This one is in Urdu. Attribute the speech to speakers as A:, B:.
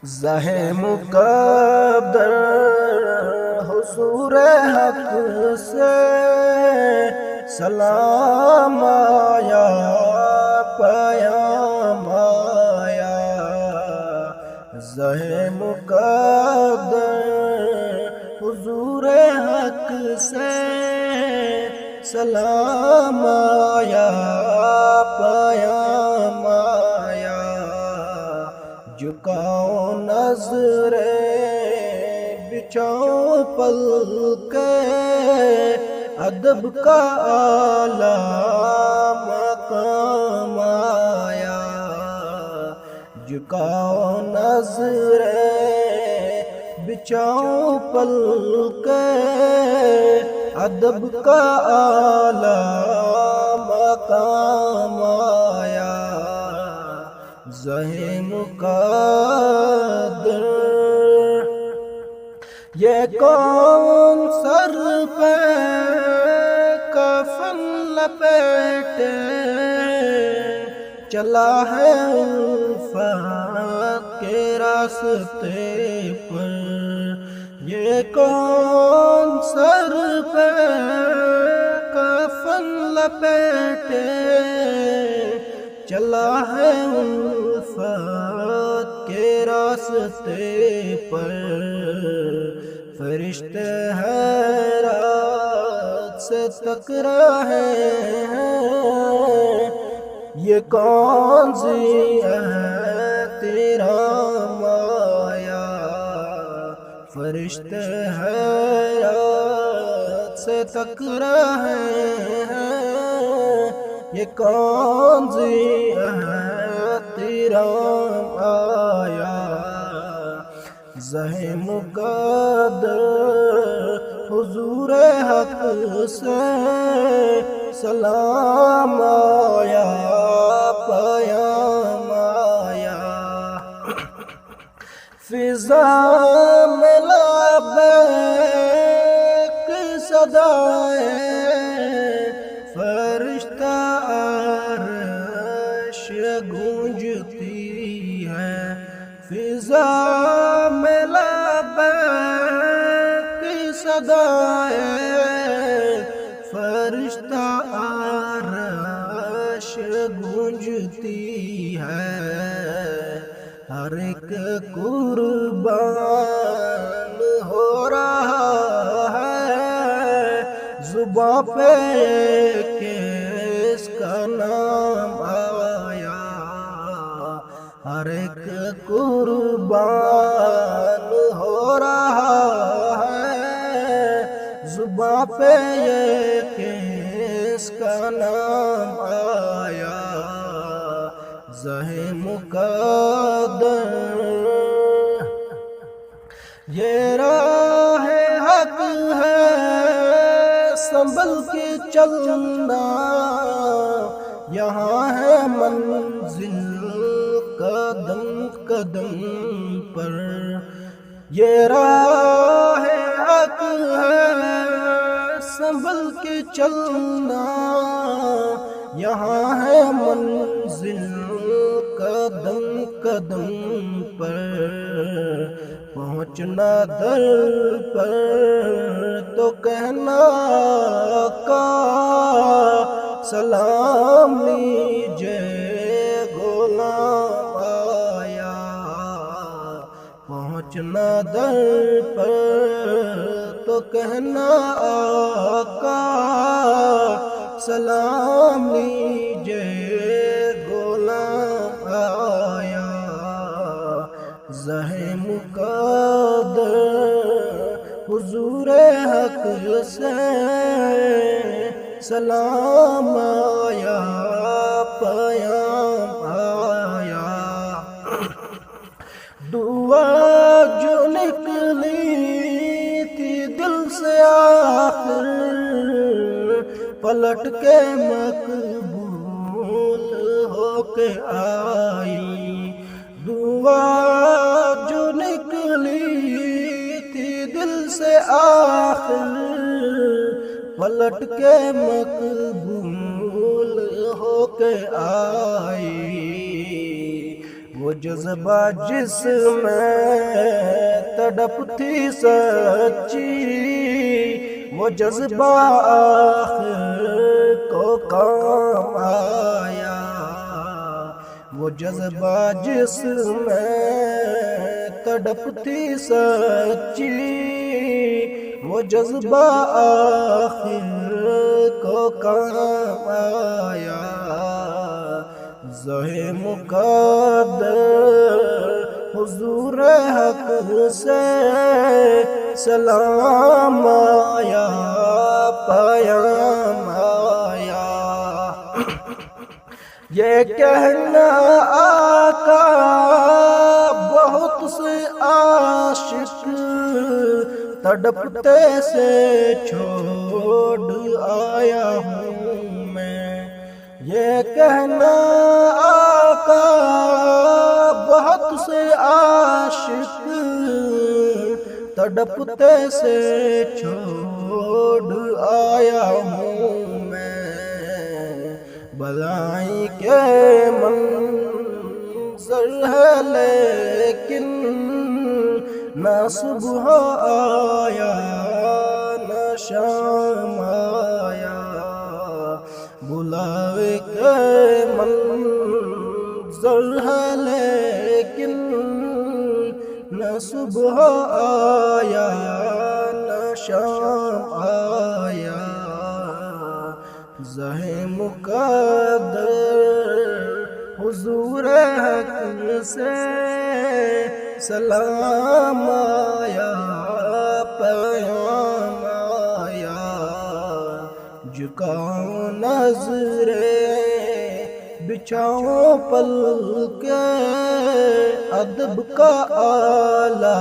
A: زہ مقدر حضور حق سے سلام آیا، پیام آیا۔ زہ مقدر حضور حق سے سلام آیا، پیام آیا۔ جھکاؤ نظریں بچھاؤ پلکیں، ادب کا اعلیٰ مقام آیا۔ جھکاؤ نظریں بچھاؤ پلکیں، ادب کا اعلیٰ مقام آیا۔ زہ مقدر یہ کون سر پہ کفن لپیٹے چلا ہے الفت کے راستے پر؟ یہ کون سر پہ کفن لپیٹے چلا ہے الفت کے راستے پر؟ فرشتے حیرت سے تک رہے ہیں، یہ کون سی ہے تیرا مایا؟ فرشتے حیرت سے تک رہے ہیں، یہ کون سی ہے تیرا آیا؟ زہ مقدر حضور حق سے سلام آیا، پیام آیا۔ فضا میں لبیک صدائے فرشتہ عرش گونجتی ہے۔ فضا میں لبیک صدائے فرشتہ عرش گونجتی ہے۔ ہر ایک قربان ہو رہا ہے، زباں پہ کس کا نام آیا؟ ہر ایک قربان ہو رہا ہے، زباں پہ کس کا نام آیا؟ زہ مقدر یہ راہ حق ہے، سنبھل کے چلنا، یہاں ہے منزل قدم قدم پر۔ یہ راہ حق ہے، سنبھل کے چلنا، یہاں ہے منزل قدم قدم پر۔ پہنچنا در پر تو کہنا کا سلام لیجے غلام آیا۔ پہنچنا در پر تو کہنا آقا سلام لیجے غلام آیا۔ زہ مقدر حضور حق سے سلام آیا، پیام آیا۔ دعا جو نکلی تھی دل سے آخر، پلٹ کے مقبول ہو کے آئی۔ دعا جو نکلی تھی دل سے آخر، پلٹ کے مقبول ہو کے آئی۔ وہ جذبہ جس میں تڑپ تھی سچی، وہ جذبہ آخر کو کام آیا، وہ جذبہ جس میں تڑپ تھی سچی، وہ جذبہ آخر کو کام آیا۔ ذہ مقدر حضور حق سے سلام آیا، پیام آیا۔ یہ کہنا آقا بہت سے عاشق تڑپتے سے چھوڑ آیا ہوں میں، یہ کہنا آقا بہت سے عاشق تڑپتے سے چھوڑ آیا ہوں میں۔ بلائی کے منظر ہے لیکن نہ صبح آیا نہ شام آیا، بلاوے کے منظر ہے لیکن نہ صبح آیا نہ شام آیا۔ ذہ مقدر حضور حق سے سلام آیا، پیام آیا۔ جھکاؤں نظریں بچھاؤں پل کے ادب کا آلہ